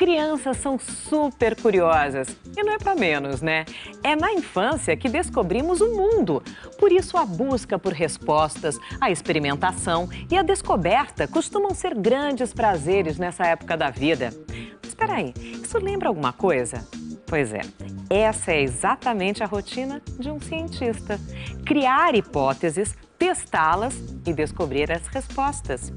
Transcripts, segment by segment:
Crianças são super curiosas e não é para menos, né? É na infância que descobrimos o mundo. Por isso, a busca por respostas, a experimentação e a descoberta costumam ser grandes prazeres nessa época da vida. Mas espera aí, isso lembra alguma coisa? Pois é, essa é exatamente a rotina de um cientista. Criar hipóteses, testá-las e descobrir as respostas.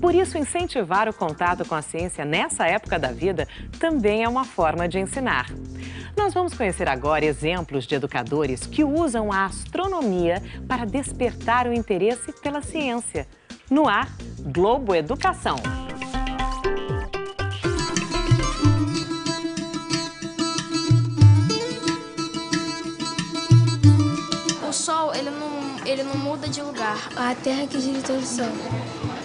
Por isso, incentivar o contato com a ciência nessa época da vida também é uma forma de ensinar. Nós vamos conhecer agora exemplos de educadores que usam a astronomia para despertar o interesse pela ciência. No ar, Globo Educação. O Sol, ele não muda de lugar. A Terra que gira em torno do Sol.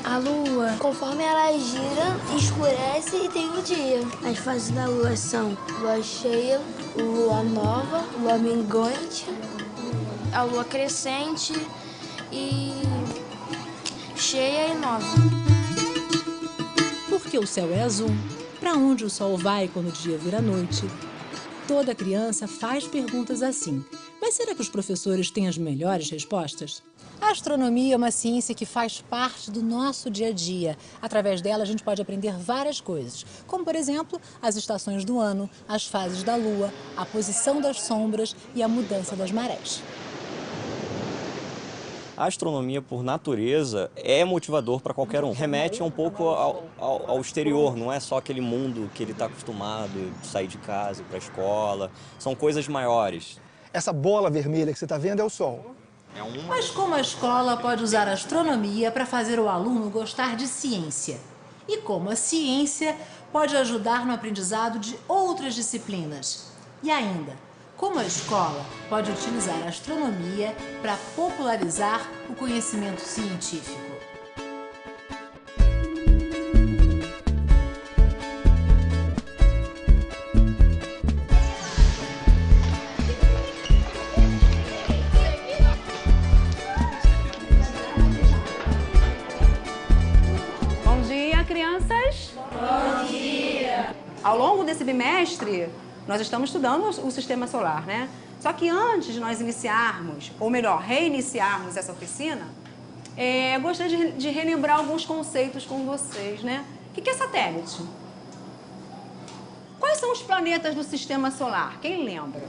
A Lua, conforme ela gira, escurece e tem o dia. As fases da Lua são Lua cheia, Lua nova, Lua minguante, a Lua crescente e cheia e nova. Por que o céu é azul? Para onde o Sol vai quando o dia vira noite? Toda criança faz perguntas assim. Mas será que os professores têm as melhores respostas? A astronomia é uma ciência que faz parte do nosso dia a dia. Através dela, a gente pode aprender várias coisas, como, por exemplo, as estações do ano, as fases da Lua, a posição das sombras e a mudança das marés. A astronomia, por natureza, é motivador para qualquer um. Remete um pouco ao exterior, não é só aquele mundo que ele está acostumado, de sair de casa, ir para a escola. São coisas maiores. Essa bola vermelha que você está vendo é o Sol. Mas como a escola pode usar a astronomia para fazer o aluno gostar de ciência? E como a ciência pode ajudar no aprendizado de outras disciplinas? E ainda, como a escola pode utilizar a astronomia para popularizar o conhecimento científico? Crianças? Bom dia! Ao longo desse bimestre, nós estamos estudando o sistema solar, né? Só que antes de nós iniciarmos, ou melhor, reiniciarmos essa oficina, eu gostaria de relembrar alguns conceitos com vocês, né? O que é satélite? Quais são os planetas do sistema solar? Quem lembra?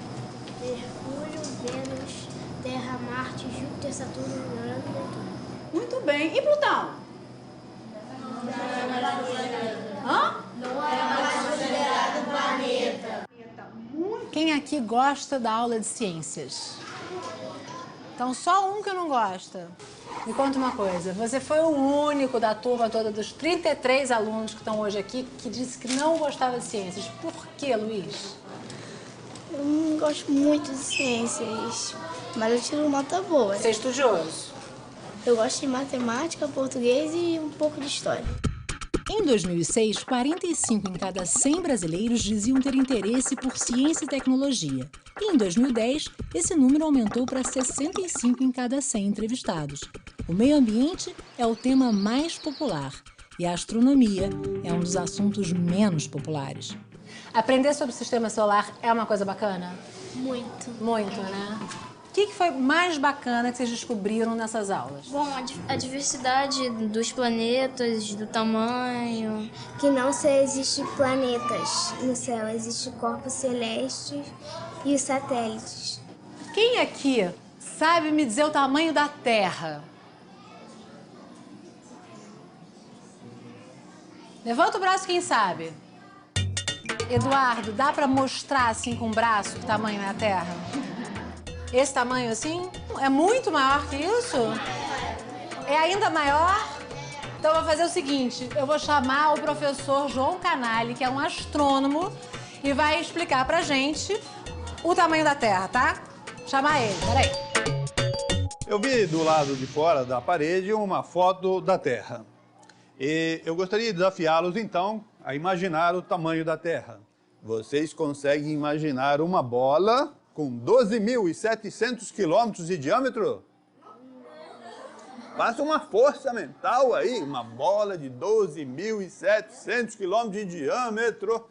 Mercúrio, Vênus, Terra, Marte, Júpiter, Saturno, Urano e Netuno. Muito bem. E Plutão? Hã? Não é mais considerado planeta. Quem aqui gosta da aula de ciências? Então, só um que não gosta. Me conta uma coisa, você foi o único da turma toda, dos 33 alunos que estão hoje aqui, que disse que não gostava de ciências. Por quê, Luiz? Eu não gosto muito de ciências, mas eu tiro nota boa. Você é estudioso? Eu gosto de matemática, português e um pouco de história. Em 2006, 45 em cada 100 brasileiros diziam ter interesse por ciência e tecnologia. E em 2010, esse número aumentou para 65 em cada 100 entrevistados. O meio ambiente é o tema mais popular e a astronomia é um dos assuntos menos populares. Aprender sobre o sistema solar é uma coisa bacana? Muito. Muito, né? O que foi mais bacana que vocês descobriram nessas aulas? Bom, a diversidade dos planetas, do tamanho. Que não só existe planetas no céu, existem corpos celestes e os satélites. Quem aqui sabe me dizer o tamanho da Terra? Levanta o braço quem sabe. Eduardo, dá para mostrar assim com o braço que tamanho é a Terra? Esse tamanho assim? É muito maior que isso? É ainda maior? Então eu vou fazer o seguinte, eu vou chamar o professor João Canali, que é um astrônomo, e vai explicar pra gente o tamanho da Terra, tá? Chamar ele, peraí. Eu vi do lado de fora da parede uma foto da Terra. E eu gostaria de desafiá-los, então, a imaginar o tamanho da Terra. Vocês conseguem imaginar uma bola com 12.700 quilômetros de diâmetro? Faça uma força mental aí, uma bola de 12.700 quilômetros de diâmetro.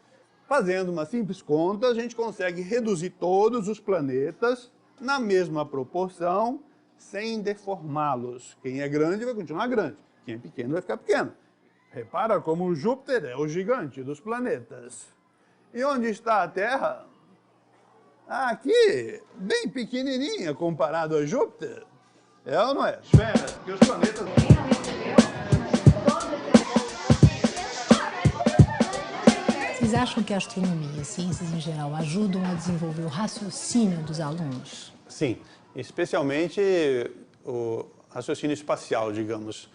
Fazendo uma simples conta, a gente consegue reduzir todos os planetas na mesma proporção, sem deformá-los. Quem é grande vai continuar grande, quem é pequeno vai ficar pequeno. Repara como o Júpiter é o gigante dos planetas. E onde está a Terra? Aqui, bem pequenininha comparado a Júpiter. É ou não é? Espera, que os planetas... Vocês acham que a astronomia, ciências em geral, ajudam a desenvolver o raciocínio dos alunos? Sim, especialmente o raciocínio espacial, digamos,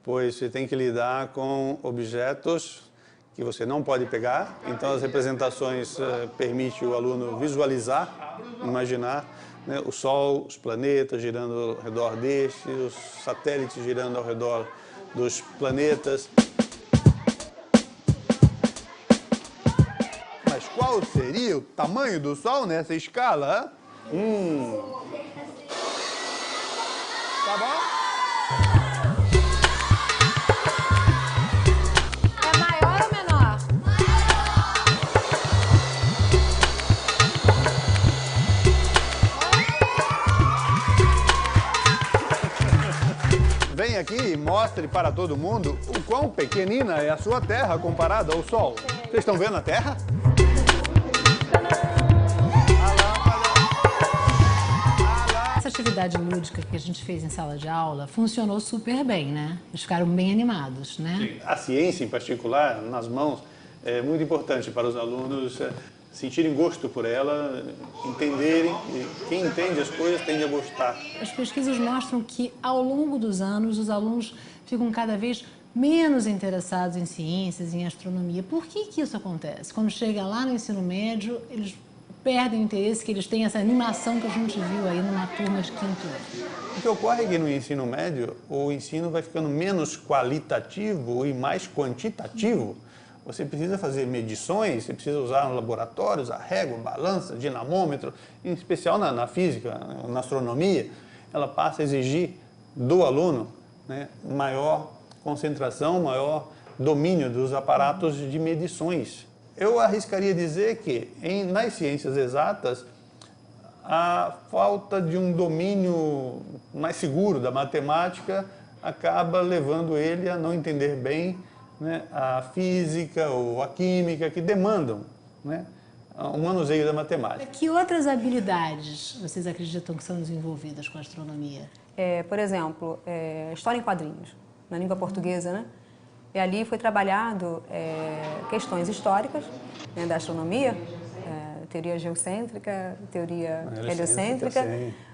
pois você tem que lidar com objetos que você não pode pegar, então as representações permitem o aluno visualizar, imaginar, né, o Sol, os planetas girando ao redor deste, os satélites girando ao redor dos planetas. Mas qual seria o tamanho do Sol nessa escala? Tá bom? É maior ou menor? Vem aqui e mostre para todo mundo o quão pequenina é a sua Terra comparada ao Sol. Vocês estão vendo a Terra? Essa atividade lúdica que a gente fez em sala de aula funcionou super bem, né? Eles ficaram bem animados, né? A ciência, em particular, nas mãos, é muito importante para os alunos sentirem gosto por ela, entenderem. E quem entende as coisas tende a gostar. As pesquisas mostram que, ao longo dos anos, os alunos ficam cada vez menos interessados em ciências, em astronomia. Por que isso acontece? Quando chega lá no ensino médio, eles perdem o interesse, que eles têm essa animação que a gente viu aí numa turma de quinto ano. O que ocorre é que no ensino médio, o ensino vai ficando menos qualitativo e mais quantitativo. Você precisa fazer medições, você precisa usar laboratórios, a régua, balança, dinamômetro, em especial na física, na astronomia, ela passa a exigir do aluno, né, maior concentração, maior domínio dos aparatos de medições. Eu arriscaria dizer que, nas ciências exatas, a falta de um domínio mais seguro da matemática acaba levando ele a não entender bem, né, a física ou a química, que demandam, né, um manuseio da matemática. Que outras habilidades vocês acreditam que são desenvolvidas com a astronomia? Por exemplo, história em quadrinhos, na língua portuguesa, né? E ali foi trabalhado questões históricas, né, da astronomia, teoria geocêntrica, teoria heliocêntrica,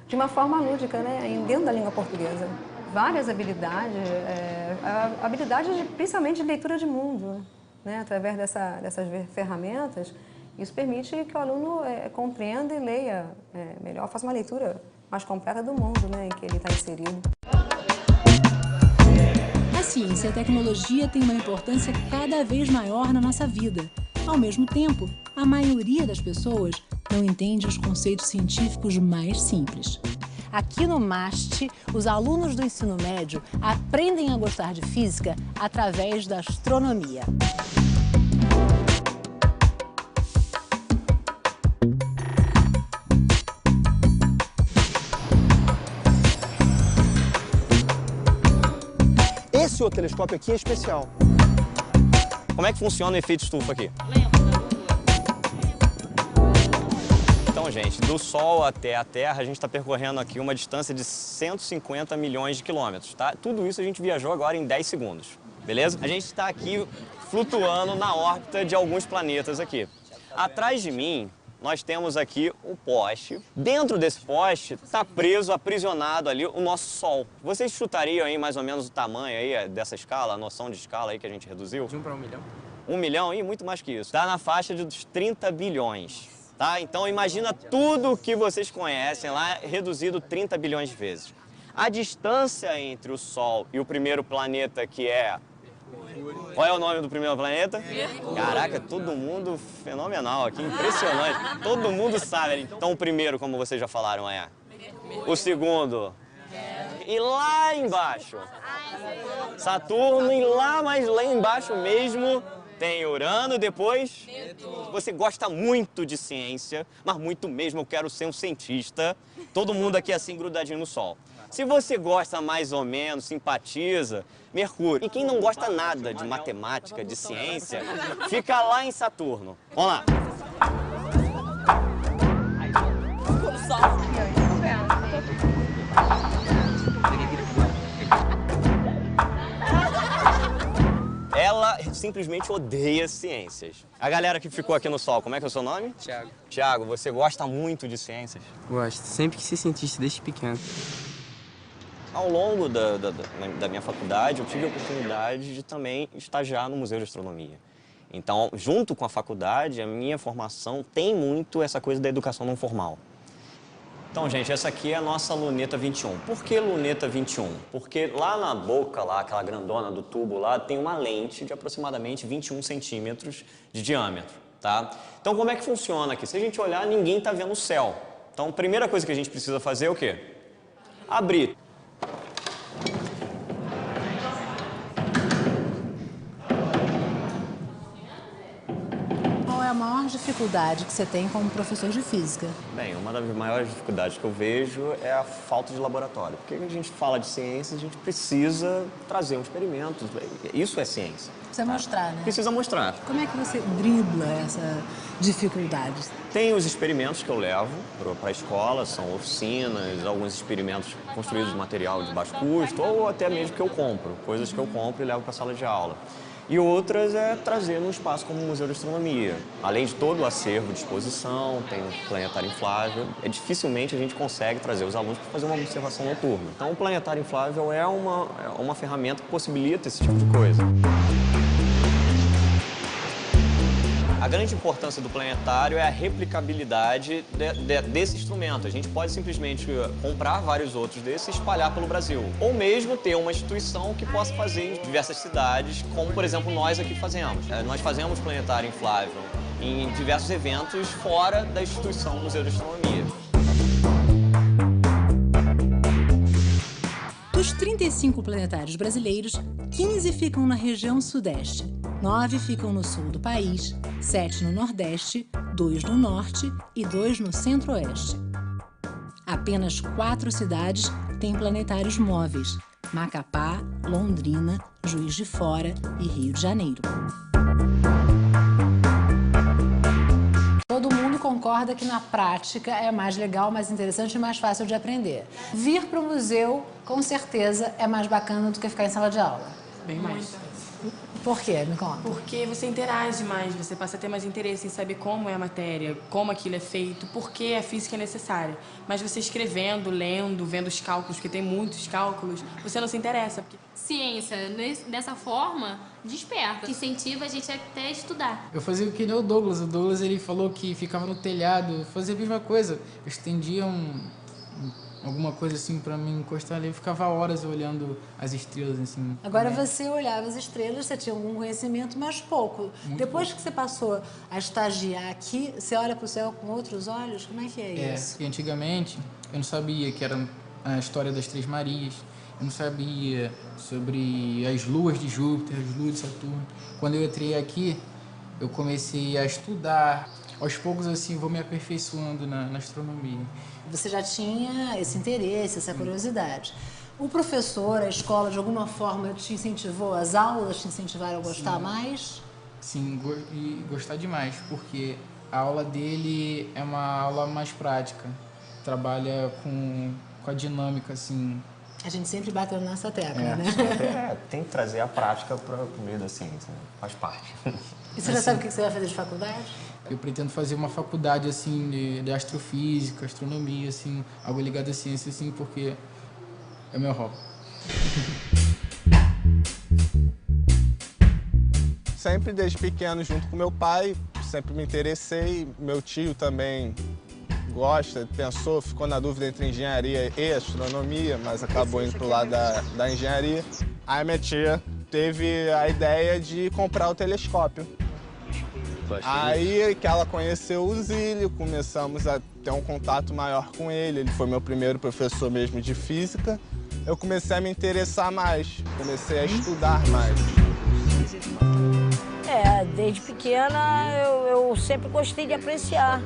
de uma forma lúdica, né, dentro da língua portuguesa. Várias habilidades, principalmente de leitura de mundo, né, através dessas ferramentas. Isso permite que o aluno compreenda e leia melhor, faça uma leitura mais completa do mundo, né, em que ele está inserido. A ciência e a tecnologia têm uma importância cada vez maior na nossa vida. Ao mesmo tempo, a maioria das pessoas não entende os conceitos científicos mais simples. Aqui no MAST, os alunos do ensino médio aprendem a gostar de física através da astronomia. Esse outro telescópio aqui é especial. Como é que funciona o efeito estufa aqui? Então, gente, do Sol até a Terra, a gente está percorrendo aqui uma distância de 150 milhões de quilômetros, tá? Tudo isso a gente viajou agora em 10 segundos, beleza? A gente está aqui flutuando na órbita de alguns planetas aqui. Atrás de mim, nós temos aqui o poste. Dentro desse poste está preso, aprisionado ali o nosso Sol. Vocês chutariam aí mais ou menos o tamanho aí dessa escala, a noção de escala aí que a gente reduziu? De 1 para 1 milhão. 1 milhão e muito mais que isso. Está na faixa dos 30 bilhões. Tá? Então imagina tudo que vocês conhecem lá reduzido 30 bilhões de vezes. A distância entre o Sol e o primeiro planeta, que é... Qual é o nome do primeiro planeta? Caraca, todo mundo fenomenal aqui, impressionante. Todo mundo sabe. Então o primeiro, como vocês já falaram, é... O segundo... E lá embaixo... Saturno, e lá, mas lá embaixo mesmo... Tem Urano, depois? Netuno. Você gosta muito de ciência, mas muito mesmo, eu quero ser um cientista. Todo mundo aqui assim, grudadinho no Sol. Se você gosta mais ou menos, simpatiza, Mercúrio. E quem não gosta nada de matemática, de ciência, fica lá em Saturno. Vamos lá. Ela simplesmente odeia ciências. A galera que ficou aqui no Sol, como é que é o seu nome? Thiago. Thiago, você gosta muito de ciências? Gosto. Sempre quis ser cientista desde pequeno. Ao longo da minha faculdade, eu tive a oportunidade de também estagiar no Museu de Astronomia. Então, junto com a faculdade, a minha formação tem muito essa coisa da educação não formal. Então, gente, essa aqui é a nossa luneta 21. Por que luneta 21? Porque lá na boca, lá, aquela grandona do tubo lá, tem uma lente de aproximadamente 21 centímetros de diâmetro, tá? Então, como é que funciona aqui? Se a gente olhar, ninguém está vendo o céu. Então, a primeira coisa que a gente precisa fazer é o quê? Abrir. Qual é a maior dificuldade que você tem como professor de física? Bem, uma das maiores dificuldades que eu vejo é a falta de laboratório. Porque quando a gente fala de ciência, a gente precisa trazer um experimento. Isso é ciência. Precisa mostrar, né? Precisa mostrar. Como é que você dribla essa dificuldade? Tem os experimentos que eu levo para a escola, são oficinas, alguns experimentos construídos de material de baixo custo, ou até mesmo que eu compro, coisas que eu compro e levo para a sala de aula. E outras é trazer num espaço como o Museu de Astronomia. Além de todo o acervo de exposição, tem um planetário inflável. Dificilmente a gente consegue trazer os alunos para fazer uma observação noturna. Então o planetário inflável é uma ferramenta que possibilita esse tipo de coisa. A grande importância do planetário é a replicabilidade desse instrumento. A gente pode simplesmente comprar vários outros desses e espalhar pelo Brasil. Ou mesmo ter uma instituição que possa fazer em diversas cidades, como, por exemplo, nós aqui fazemos. Nós fazemos planetário inflável em diversos eventos fora da instituição Museu de Astronomia. Dos 35 planetários brasileiros, 15 ficam na região sudeste, 9 ficam no sul do país, 7 no nordeste, 2 no norte e 2 no centro-oeste. Apenas 4 cidades têm planetários móveis: Macapá, Londrina, Juiz de Fora e Rio de Janeiro. Todo mundo concorda que na prática é mais legal, mais interessante e mais fácil de aprender. Vir para o museu, com certeza, é mais bacana do que ficar em sala de aula. Bem mais. Por quê? Me conta. Porque você interage mais, você passa a ter mais interesse em saber como é a matéria, como aquilo é feito, por que a física é necessária. Mas você escrevendo, lendo, vendo os cálculos, porque tem muitos cálculos, você não se interessa. Ciência, dessa forma, desperta. Incentiva a gente até estudar. Eu fazia o que nem o Douglas. O Douglas, ele falou que ficava no telhado, fazia a mesma coisa. Eu estendia alguma coisa assim pra mim encostar ali, eu ficava horas olhando as estrelas assim. Agora você olhava as estrelas, você tinha algum conhecimento, mas pouco. Depois que você passou a estagiar aqui, você olha pro céu com outros olhos? Como é que é isso? E antigamente eu não sabia que era a história das Três Marias, eu não sabia sobre as luas de Júpiter, as luas de Saturno. Quando eu entrei aqui, eu comecei a estudar. Aos poucos, assim, vou me aperfeiçoando na astronomia. Você já tinha esse interesse, essa curiosidade. O professor, a escola, de alguma forma, te incentivou? As aulas te incentivaram a gostar mais? Sim, e gostar demais, porque a aula dele é uma aula mais prática. Trabalha com a dinâmica, assim. A gente sempre bateu nessa tecla, né? Tem que trazer a prática para o meio da ciência, né? Faz parte. E você já sabe o que você vai fazer de faculdade? Eu pretendo fazer uma faculdade, assim, de astrofísica, astronomia, assim, algo ligado à ciência, assim, porque é meu hobby. Sempre desde pequeno, junto com meu pai, sempre me interessei. Meu tio também gosta, pensou, ficou na dúvida entre engenharia e astronomia, mas acabou indo pro lado da engenharia. Aí minha tia teve a ideia de comprar o telescópio. Aí que ela conheceu o Zílio, começamos a ter um contato maior com ele. Ele foi meu primeiro professor mesmo de física. Eu comecei a me interessar mais, comecei a estudar mais. Desde pequena eu sempre gostei de apreciar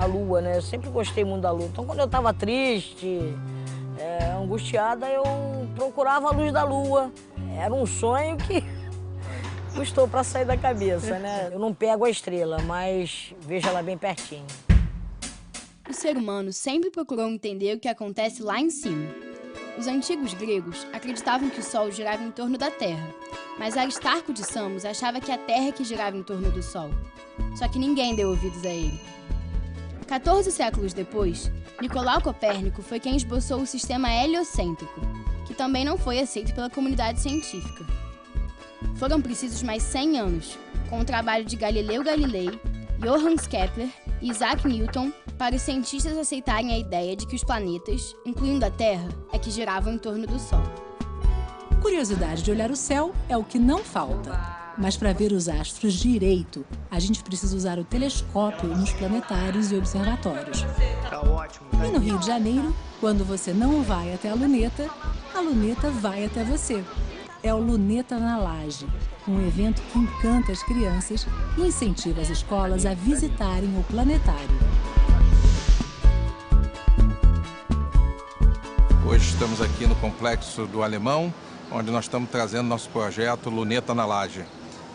a lua, né? Eu sempre gostei muito da lua. Então quando eu estava triste, angustiada, eu procurava a luz da lua. Era um sonho que custou para sair da cabeça, né? Eu não pego a estrela, mas vejo ela bem pertinho. O ser humano sempre procurou entender o que acontece lá em cima. Os antigos gregos acreditavam que o Sol girava em torno da Terra, mas Aristarco de Samos achava que a Terra é que girava em torno do Sol. Só que ninguém deu ouvidos a ele. 14 séculos depois, Nicolau Copérnico foi quem esboçou o sistema heliocêntrico, que também não foi aceito pela comunidade científica. Foram precisos mais 100 anos, com o trabalho de Galileu Galilei, Johannes Kepler e Isaac Newton, para os cientistas aceitarem a ideia de que os planetas, incluindo a Terra, é que giravam em torno do Sol. Curiosidade de olhar o céu é o que não falta. Mas para ver os astros direito, a gente precisa usar o telescópio nos planetários e observatórios. Tá ótimo. E no Rio de Janeiro, quando você não vai até a luneta vai até você. É o Luneta na Laje, um evento que encanta as crianças e incentiva as escolas a visitarem o planetário. Hoje estamos aqui no Complexo do Alemão, onde nós estamos trazendo nosso projeto Luneta na Laje.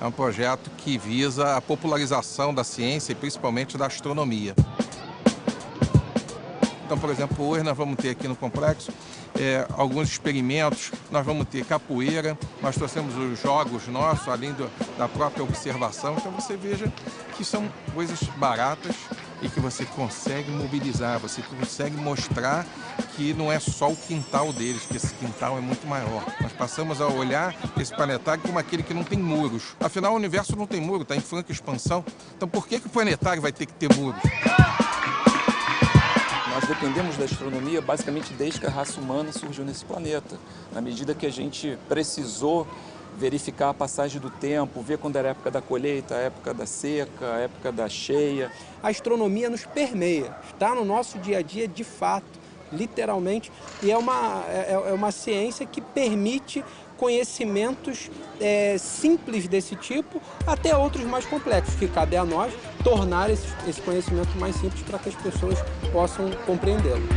É um projeto que visa a popularização da ciência e principalmente da astronomia. Então, por exemplo, hoje nós vamos ter aqui no complexo alguns experimentos, nós vamos ter capoeira, nós trouxemos os jogos nossos, além da própria observação. Então você veja que são coisas baratas e que você consegue mobilizar, você consegue mostrar que não é só o quintal deles, que esse quintal é muito maior. Nós passamos a olhar esse planetário como aquele que não tem muros. Afinal, o universo não tem muro, está em franca expansão. Então por que o planetário vai ter que ter muros? Nós dependemos da astronomia basicamente desde que a raça humana surgiu nesse planeta. Na medida que a gente precisou verificar a passagem do tempo, ver quando era a época da colheita, a época da seca, a época da cheia. A astronomia nos permeia, está no nosso dia a dia de fato, literalmente, e é uma ciência que permite conhecimentos simples desse tipo, até outros mais complexos, que cabe a nós tornar esse conhecimento mais simples para que as pessoas possam compreendê-lo.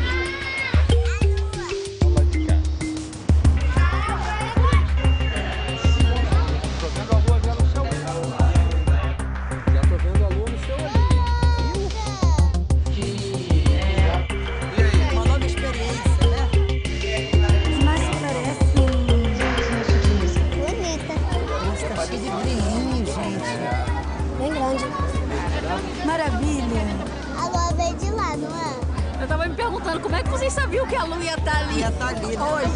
Como é que vocês sabiam que a lua ia estar ali? Ia estar ali, né? Hoje,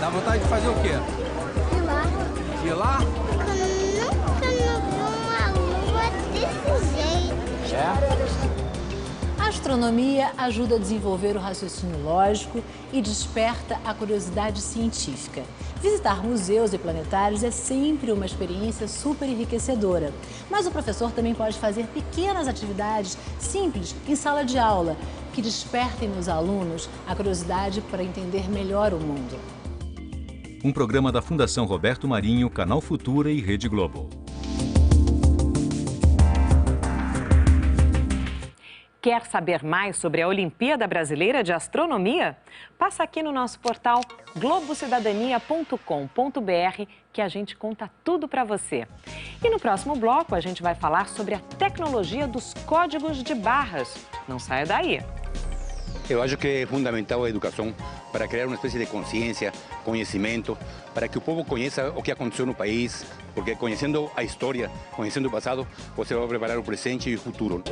Dá vontade de fazer o quê? De lá. De lá? Eu nunca vi uma lua desse jeito. A astronomia ajuda a desenvolver o raciocínio lógico e desperta a curiosidade científica. Visitar museus e planetários é sempre uma experiência super enriquecedora. Mas o professor também pode fazer pequenas atividades simples em sala de aula, que despertem nos alunos a curiosidade para entender melhor o mundo. Um programa da Fundação Roberto Marinho, Canal Futura e Rede Globo. Quer saber mais sobre a Olimpíada Brasileira de Astronomia? Passa aqui no nosso portal globocidadania.com.br que a gente conta tudo para você. E no próximo bloco a gente vai falar sobre a tecnologia dos códigos de barras. Não saia daí! Eu acho que é fundamental a educação para criar uma espécie de consciência, conhecimento, para que o povo conheça o que aconteceu no país, porque conhecendo a história, conhecendo o passado, você vai preparar o presente e o futuro.